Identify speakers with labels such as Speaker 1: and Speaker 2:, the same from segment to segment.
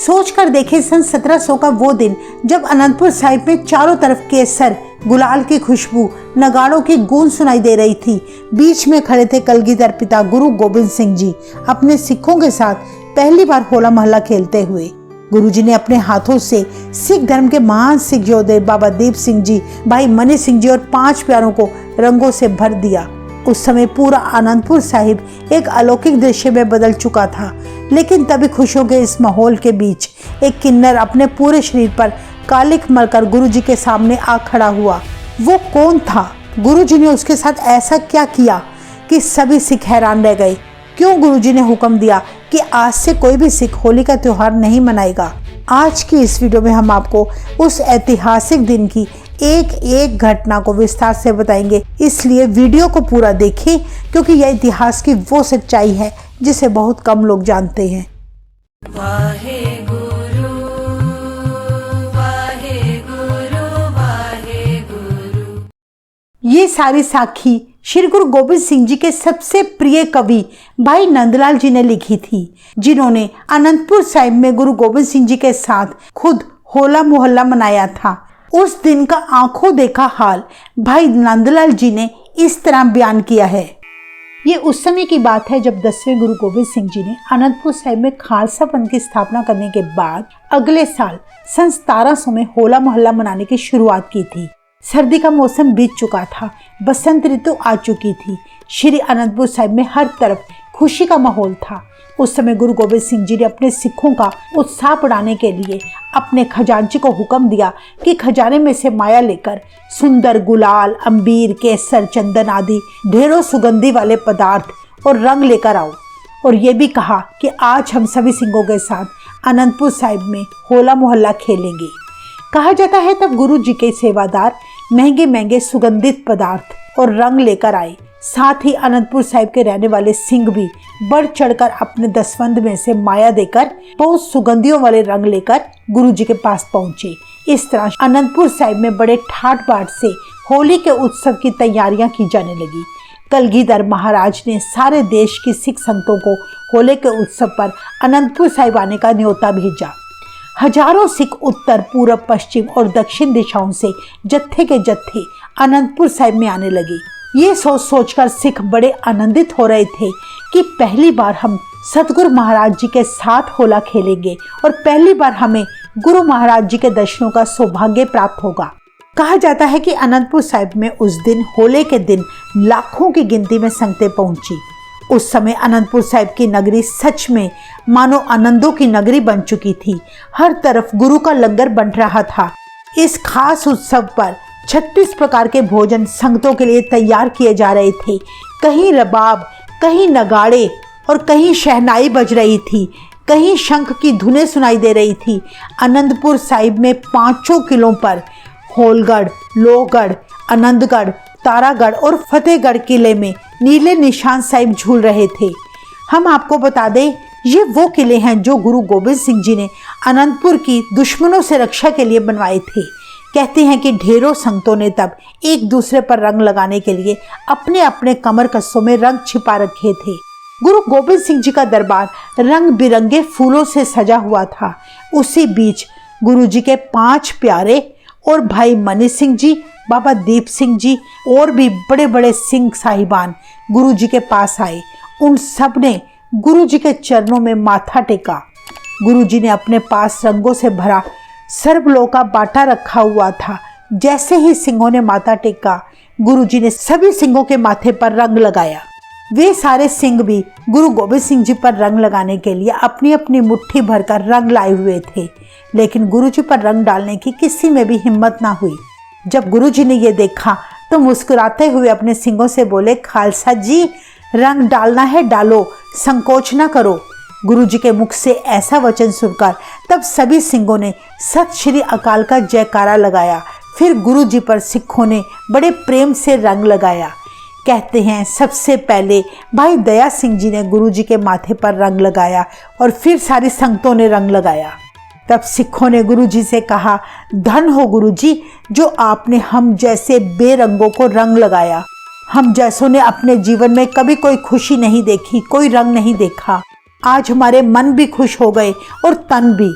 Speaker 1: सोच कर देखे सन 1700 का वो दिन जब अनंतपुर साहिब में चारों तरफ केसर गुलाल की खुशबू, नगाड़ों की गूंज सुनाई दे रही थी। बीच में खड़े थे कलगीधर पिता गुरु गोबिंद सिंह जी अपने सिखों के साथ पहली बार होला मोहल्ला खेलते हुए। गुरुजी ने अपने हाथों से सिख धर्म के महान सिख योद्धे बाबा दीप सिंह जी, भाई मनी सिंह जी और 5 प्यारों को रंगों से भर दिया। उस समय पूरा आनंदपुर साहिब एक अलौकिक दृश्य में बदल चुका था। लेकिन तभी खुशियों के इस माहौल के बीच एक किन्नर अपने पूरे शरीर पर कालिक मलकर गुरुजी के सामने आ खड़ा हुआ। वो कौन था? गुरुजी ने उसके साथ ऐसा क्या किया कि सभी सिख हैरान रह गए? क्यों गुरुजी ने हुक्म दिया कि आज से कोई भी सिख होली का त्योहार नहीं मनाएगा? आज की इस वीडियो में हम आपको उस ऐतिहासिक दिन की एक एक घटना को विस्तार से बताएंगे, इसलिए वीडियो को पूरा देखें क्योंकि यह इतिहास की वो सच्चाई है जिसे बहुत कम लोग जानते हैं।
Speaker 2: वाहे गुरु, वाहे गुरु, वाहे गुरु।
Speaker 1: ये सारी साखी श्री गुरु गोबिंद सिंह जी के सबसे प्रिय कवि भाई नंदलाल जी ने लिखी थी, जिन्होंने अनंतपुर साहिब में गुरु गोबिंद सिंह जी के साथ खुद होला मोहल्ला मनाया था। उस दिन का आंखों देखा हाल भाई नंदलाल जी ने इस तरह बयान किया है। ये उस समय की बात है जब 10वें गुरु गोबिंद सिंह जी ने अनंतपुर साहिब में खालसा पंथ की स्थापना करने के बाद अगले साल सन 1700 में होला मोहल्ला मनाने की शुरुआत की थी। सर्दी का मौसम बीत चुका था, बसंत ऋतु आ चुकी थी। श्री अनंतपुर साहिब में हर तरफ खुशी का माहौल था। उस समय गुरु गोबिंद सिंह जी ने अपने सिखों का उत्साह बढ़ाने के लिए अपने खजांची को हुक्म दिया कि खजाने में से माया लेकर सुंदर गुलाल, अंबीर, केसर, चंदन आदि ढेरों सुगंधी वाले पदार्थ और रंग लेकर आओ। और ये भी कहा कि आज हम सभी सिखों के साथ अनंतपुर साहिब में होला मोहल्ला खेलेंगे। कहा जाता है तब गुरु जी के सेवादार महंगे महंगे सुगंधित पदार्थ और रंग लेकर आए। साथ ही अनंतपुर साहिब के रहने वाले सिंह भी बढ़ चढ़कर अपने दसवंध में से माया देकर बहुत सुगंधियों वाले रंग लेकर गुरु जी के पास पहुंचे। इस तरह अनंतपुर साहिब में बड़े ठाट बाट से होली के उत्सव की तैयारियां की जाने लगी। कलगीधर महाराज ने सारे देश की सिख संतों को होली के उत्सव पर अनंतपुर साहिब आने का न्योता भेजा। हजारों सिख उत्तर, पूर्व, पश्चिम और दक्षिण दिशाओं से जत्थे के जत्थे अनंतपुर साहिब में आने लगे। ये सोच सोचकर सिख बड़े आनंदित हो रहे थे कि पहली बार हम सतगुरु महाराज जी के साथ होला खेलेंगे और पहली बार हमें गुरु महाराज जी के दर्शनों का सौभाग्य प्राप्त होगा। कहा जाता है कि अनंतपुर साहिब में उस दिन होले के दिन लाखों की गिनती में संगतें पहुंची। उस समय अनंतपुर साहिब की नगरी सच में मानो आनंदों की नगरी बन चुकी थी। हर तरफ गुरु का लंगर बन रहा था। इस खास उत्सव पर 36 प्रकार के भोजन संगतों के लिए तैयार किए जा रहे थे। कहीं रबाब, कहीं नगाड़े और कहीं शहनाई बज रही थी, कहीं शंख की धुनें सुनाई दे रही थी। अनंतपुर साहिब में 5 किलों पर होलगढ़, लोहगढ़, आनंदगढ़, तारागढ़ और फतेहगढ़ किले में नीले निशान साहिब झूल रहे थे। हम आपको बता दें, ये वो किले हैं जो गुरु गोबिंद सिंह जी ने अनंतपुर की दुश्मनों से रक्षा के लिए बनवाए थे। कहते हैं कि ढेरों संतों ने तब एक दूसरे पर रंग लगाने के लिए अपने अपने कमर कस्सों में रंग छिपा रखे थे। गुरु गोबिंद सिंह जी का दरबार रंग बिरंगे फूलों से सजा हुआ था। उसी बीच गुरु जी के 5 प्यारे और भाई मनी सिंह जी, बाबा दीप सिंह जी और भी बड़े बड़े सिंह साहिबान गुरु जी के पास आए। उन सब ने गुरु जी के चरणों में माथा टेका। गुरु जी ने अपने पास रंगों से भरा सर्वलोह का बाटा रखा हुआ था। जैसे ही सिंहों ने माथा टेका, गुरु जी ने सभी सिंहों के माथे पर रंग लगाया। वे सारे सिंह भी गुरु गोबिंद सिंह जी पर रंग लगाने के लिए अपनी अपनी मुट्ठी भरकर रंग लाए हुए थे, लेकिन गुरु जी पर रंग डालने की किसी में भी हिम्मत ना हुई। जब गुरु जी ने ये देखा तो मुस्कुराते हुए अपने सिंहों से बोले, खालसा जी, रंग डालना है डालो, संकोच ना करो। गुरु जी के मुख से ऐसा वचन सुनकर तब सभी सिंहों ने सत श्री अकाल का जयकारा लगाया। फिर गुरु जी पर सिखों ने बड़े प्रेम से रंग लगाया। कहते हैं सबसे पहले भाई दया सिंह जी ने गुरु जी के माथे पर रंग लगाया और फिर सारी संगतों ने रंग लगाया। तब सिखों ने गुरु जी से कहा, धन हो गुरु जी जो आपने हम जैसे बेरंगों को रंग लगाया। हम जैसों ने अपने जीवन में कभी कोई खुशी नहीं देखी, कोई रंग नहीं देखा। आज हमारे मन भी खुश हो गए और तन भी।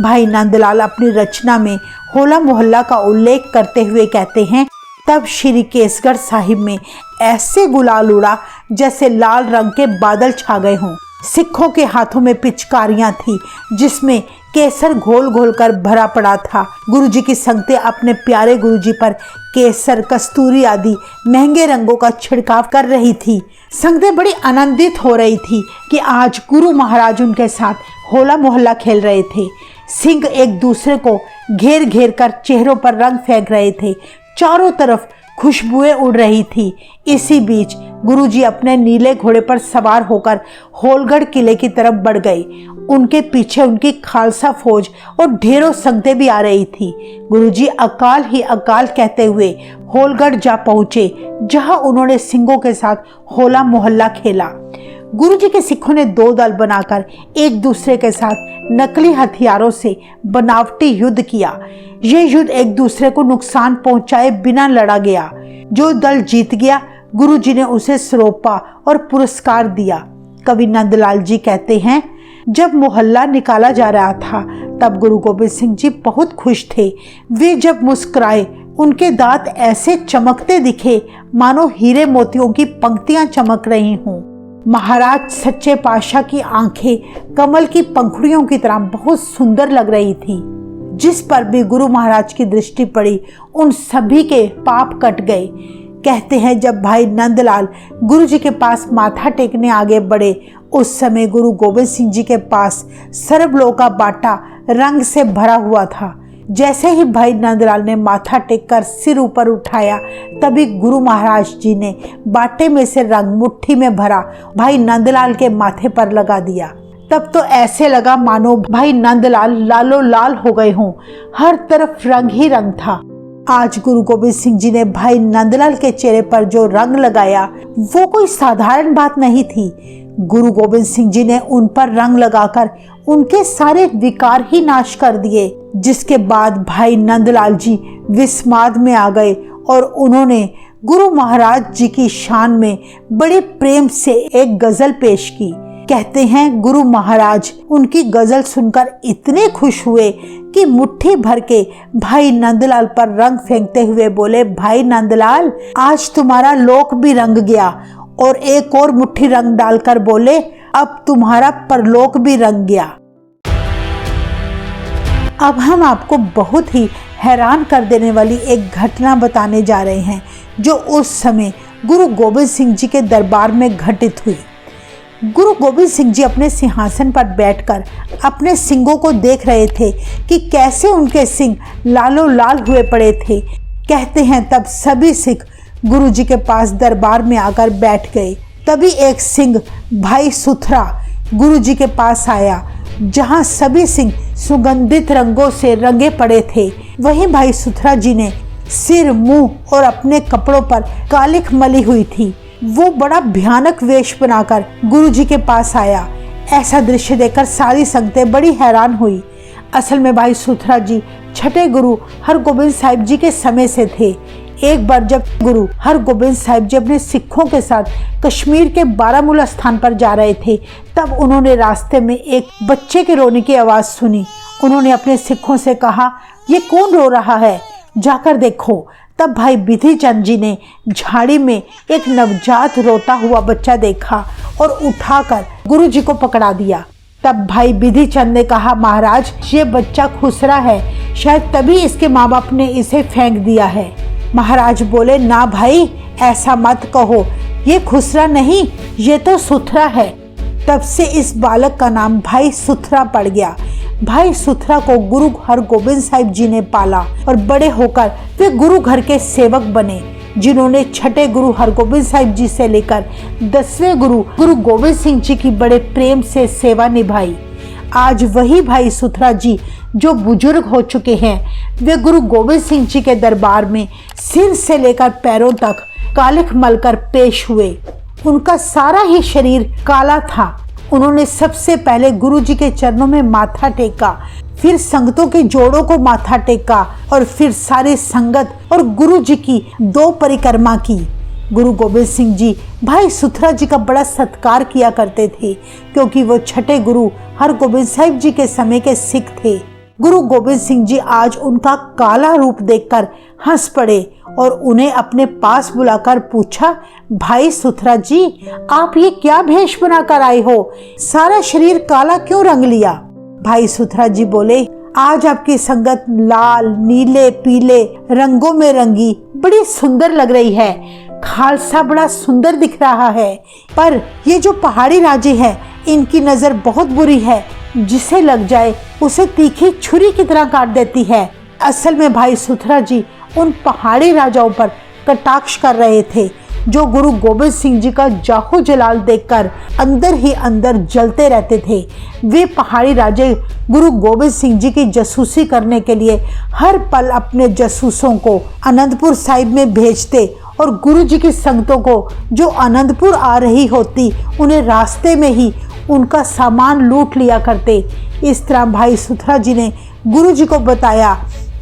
Speaker 1: भाई नंदलाल अपनी रचना में होला मोहल्ला का उल्लेख करते हुए कहते हैं, तब श्री केसगढ़ साहिब में ऐसे गुलाल उड़ा जैसे लाल रंग के बादल छा गए हों। सिखों के हाथों में पिचकारियां थी जिसमें केसर घोल घोल कर भरा पड़ा था। गुरुजी की संगतें अपने प्यारे गुरुजी पर केसर, कस्तूरी आदि महंगे रंगों का छिड़काव कर रही थी। संगतें बड़ी आनंदित हो रही थी कि आज गुरु महाराज उनके साथ होला मोहल्ला खेल रहे थे। सिंह एक दूसरे को घेर घेर कर चेहरों पर रंग फेंक रहे थे। चारों तरफ खुशबुएं उड़ रही थी। इसी बीच गुरुजी अपने नीले घोड़े पर सवार होकर होलगढ़ किले की तरफ बढ़ गए। उनके पीछे उनकी खालसा फौज और ढेरों संगतें भी आ रही थी। गुरुजी अकाल ही अकाल कहते हुए होलगढ़ जा पहुंचे, जहां उन्होंने सिंहों के साथ होला मोहल्ला खेला। गुरुजी के सिखों ने दो दल बनाकर एक दूसरे के साथ नकली हथियारों से बनावटी युद्ध किया। ये युद्ध एक दूसरे को नुकसान पहुंचाए बिना लड़ा गया। जो दल जीत गया, गुरुजी ने उसे सरोपा और पुरस्कार दिया। कवि नंदलाल जी कहते हैं, जब मोहल्ला निकाला जा रहा था तब गुरु गोबिंद सिंह जी बहुत खुश थे। वे जब मुस्कुराए, उनके दांत ऐसे चमकते दिखे मानो हीरे मोतियों की पंक्तियां चमक रही हों। महाराज सच्चे पातशाह की आंखें कमल की पंखुड़ियों की तरह बहुत सुंदर लग रही थी। जिस पर भी गुरु महाराज की दृष्टि पड़ी, उन सभी के पाप कट गए। कहते हैं, जब भाई नंदलाल गुरु जी के पास माथा टेकने आगे बढ़े, उस समय गुरु गोबिंद सिंह जी के पास सर्वलोक का बाटा रंग से भरा हुआ था। जैसे ही भाई नंदलाल ने माथा टेककर सिर ऊपर उठाया, तभी गुरु महाराज जी ने बाटे में से रंग मुट्ठी में भरा भाई नंदलाल के माथे पर लगा दिया। तब तो ऐसे लगा मानो भाई नंदलाल लालो लाल हो गए हों। हर तरफ रंग ही रंग था। आज गुरु गोबिंद सिंह जी ने भाई नंदलाल के चेहरे पर जो रंग लगाया, वो कोई साधारण बात नहीं थी। गुरु गोबिंद सिंह जी ने उन पर रंग लगाकर उनके सारे विकार ही नाश कर दिए। जिसके बाद भाई नंदलाल जी विस्माद में आ गए और उन्होंने गुरु महाराज जी की शान में बड़े प्रेम से एक गजल पेश की। कहते हैं, गुरु महाराज उनकी गजल सुनकर इतने खुश हुए कि मुट्ठी भर के भाई नंदलाल पर रंग फेंकते हुए बोले, भाई नंदलाल, आज तुम्हारा लोक भी रंग गया। और एक और मुट्ठी रंग डालकर बोले, अब तुम्हारा परलोक भी रंग गया। अब हम आपको बहुत ही हैरान कर देने वाली एक घटना बताने जा रहे हैं, जो उस समय गुरु गोबिंद सिंह जी के दरबार में घटित हुई। गुरु गोबिंद सिंह जी अपने सिंहासन पर बैठकर अपने सिंगों को देख रहे थे कि कैसे उनके सिंग लालो लाल हुए पड़े थे। कहते हैं, तब सभी सिख गुरु जी के पास दरबार में आकर बैठ गए। तभी एक सिंह भाई सुथरा गुरु जी के पास आया, जहां सभी सिंह सुगंधित रंगों से रंगे पड़े थे। वहीं भाई सुथरा जी ने सिर, मुंह और अपने कपड़ों पर कालिख मली हुई थी। वो बड़ा भयानक वेश बनाकर गुरु जी के पास आया। ऐसा दृश्य देखकर सारी संगतें बड़ी हैरान हुई। असल में भाई सुथरा जी छठे गुरु हरगोबिंद साहिब जी के समय से थे। एक बार जब गुरु हरगोबिंद साहिब जी अपने सिखों के साथ कश्मीर के बारामूला स्थान पर जा रहे थे, तब उन्होंने रास्ते में एक बच्चे के रोने की आवाज़ सुनी। उन्होंने अपने सिखों से कहा, ये कौन रो रहा है, जाकर देखो। तब भाई विधि चंद जी ने झाड़ी में एक नवजात रोता हुआ बच्चा देखा और उठाकर गुरु जी को पकड़ा दिया। तब भाई विधि चंद ने कहा, महाराज, ये बच्चा खुसरा है, शायद तभी इसके माँ बाप ने इसे फेंक दिया है। महाराज बोले, ना भाई, ऐसा मत कहो, ये खुसरा नहीं, ये तो सुथरा है। तब से इस बालक का नाम भाई सुथरा पड़ गया। भाई सुथरा को गुरु हरगोबिंद साहिब जी ने पाला और बड़े होकर वे गुरु घर के सेवक बने, जिन्होंने छठे गुरु हरगोबिंद साहिब जी से लेकर 10वें गुरु गोबिंद सिंह जी की बड़े प्रेम से सेवा निभाई। आज वही भाई सुथरा जी जो बुजुर्ग हो चुके हैं, वे गुरु गोबिंद सिंह जी के दरबार में सिर से लेकर पैरों तक कालिख मलकर पेश हुए। उनका सारा ही शरीर काला था। उन्होंने सबसे पहले गुरु जी के चरणों में माथा टेका, फिर संगतों के जोड़ों को माथा टेका और फिर सारी संगत और गुरु जी की 2 परिक्रमा की। गुरु गोबिंद सिंह जी भाई सुथरा जी का बड़ा सत्कार किया करते थे, क्योंकि वो छठे गुरु हरगोबिंद साहिब जी के समय के सिख थे। गुरु गोबिंद सिंह जी आज उनका काला रूप देखकर हंस पड़े और उन्हें अपने पास बुलाकर पूछा, भाई सुथरा जी, आप ये क्या भेष बनाकर आए हो? सारा शरीर काला क्यों रंग लिया? भाई सुथरा जी बोले, आज आपकी संगत लाल, नीले, पीले रंगों में रंगी बड़ी सुंदर लग रही है। खालसा बड़ा सुंदर दिख रहा है, पर ये जो पहाड़ी राजे हैं इनकी नजर बहुत बुरी है। जिसे लग जाए उसे तीखी छुरी की तरह काट देती है। असल में भाई सुथरा जी उन पहाड़ी राजाओं पर कटाक्ष कर रहे थे जो गुरु गोबिंद सिंह जी का जाहो जलाल देखकर अंदर ही अंदर जलते रहते थे। वे पहाड़ी राजे गुरु गोबिंद सिंह जी की जासूसी करने के लिए हर पल अपने जासूसों को आनंदपुर साहिब में भेजते और गुरु जी की संगतों को जो आनंदपुर आ रही होती उन्हें रास्ते में ही उनका सामान लूट लिया करते। इस तरह भाई सुथरा जी ने गुरु जी को बताया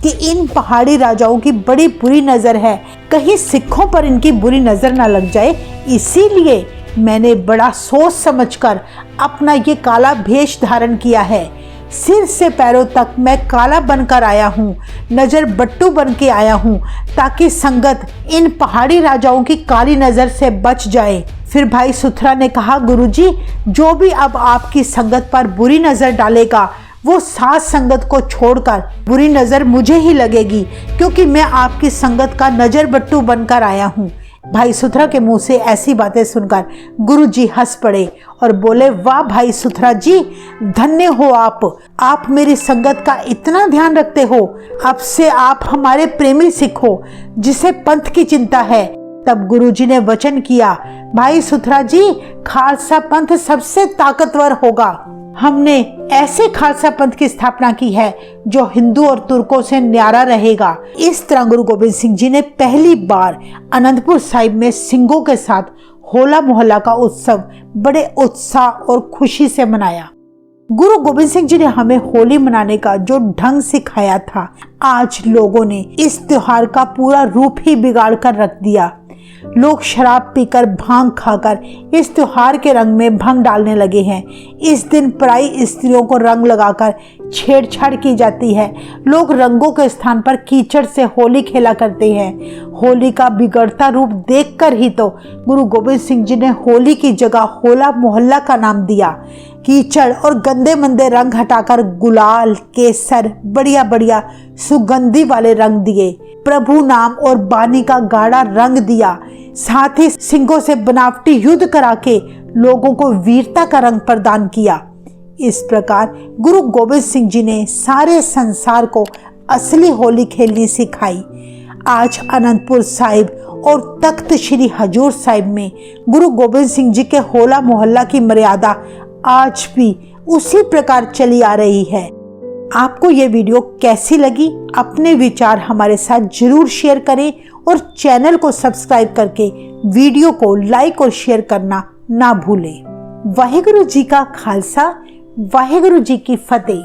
Speaker 1: कि इन पहाड़ी राजाओं की बड़ी बुरी नज़र है, कहीं सिखों पर इनकी बुरी नज़र ना लग जाए, इसीलिए मैंने बड़ा सोच समझकर अपना ये काला भेष धारण किया है। सिर से पैरों तक मैं काला बनकर आया हूँ, नज़र बट्टू बन के आया हूँ, ताकि संगत इन पहाड़ी राजाओं की काली नज़र से बच जाए। फिर भाई सुथरा ने कहा, गुरुजी, जो भी अब आपकी संगत पर बुरी नज़र डालेगा वो साथ संगत को छोड़कर बुरी नज़र मुझे ही लगेगी, क्योंकि मैं आपकी संगत का नज़र बट्टू बनकर आया हूँ। भाई सुथरा के मुंह से ऐसी बातें सुनकर गुरुजी हंस पड़े और बोले, वाह भाई सुथरा जी, धन्य हो आप मेरी संगत का इतना ध्यान रखते हो। अब से आप हमारे प्रेमी सिख हो जिसे पंथ की चिंता है। तब गुरुजी ने वचन किया, भाई सुथरा जी, खालसा पंथ सबसे ताकतवर होगा। हमने ऐसे खालसा पंथ की स्थापना की है जो हिंदू और तुर्कों से न्यारा रहेगा। इस तरह गुरु गोबिंद सिंह जी ने पहली बार आनंदपुर साहिब में सिंघों के साथ होला मोहल्ला का उत्सव बड़े उत्साह और खुशी से मनाया। गुरु गोबिंद सिंह जी ने हमें होली मनाने का जो ढंग सिखाया था, आज लोगों ने इस त्योहार का पूरा रूप ही बिगाड़ कर रख दिया। लोग शराब पीकर, भांग खाकर इस त्योहार के रंग में भंग डालने लगे हैं। इस दिन पराई स्त्रियों को रंग लगाकर छेड़छाड़ की जाती है। लोग रंगों के स्थान पर कीचड़ से होली खेला करते हैं। होली का बिगड़ता रूप देखकर ही तो गुरु गोबिंद सिंह जी ने होली की जगह होला मोहल्ला का नाम दिया। कीचड़ और गंदे मंदे रंग हटाकर गुलाल, केसर, बढ़िया बढ़िया सुगंधी वाले रंग दिए। प्रभु नाम और बानी का गाढ़ा रंग दिया। साथ ही सिंघों से बनावटी युद्ध करा के लोगों को वीरता का रंग प्रदान किया। इस प्रकार गुरु गोबिंद सिंह जी ने सारे संसार को असली होली खेलनी सिखाई। आज आनंदपुर साहिब और तख्त श्री हजूर साहिब में गुरु गोबिंद सिंह जी के होला मोहल्ला की मर्यादा आज भी उसी प्रकार चली आ रही है। आपको ये वीडियो कैसी लगी? अपने विचार हमारे साथ जरूर शेयर करें और चैनल को सब्सक्राइब करके वीडियो को लाइक और शेयर करना ना भूलें। वाहेगुरु जी का खालसा, वाहेगुरु जी की फतेह।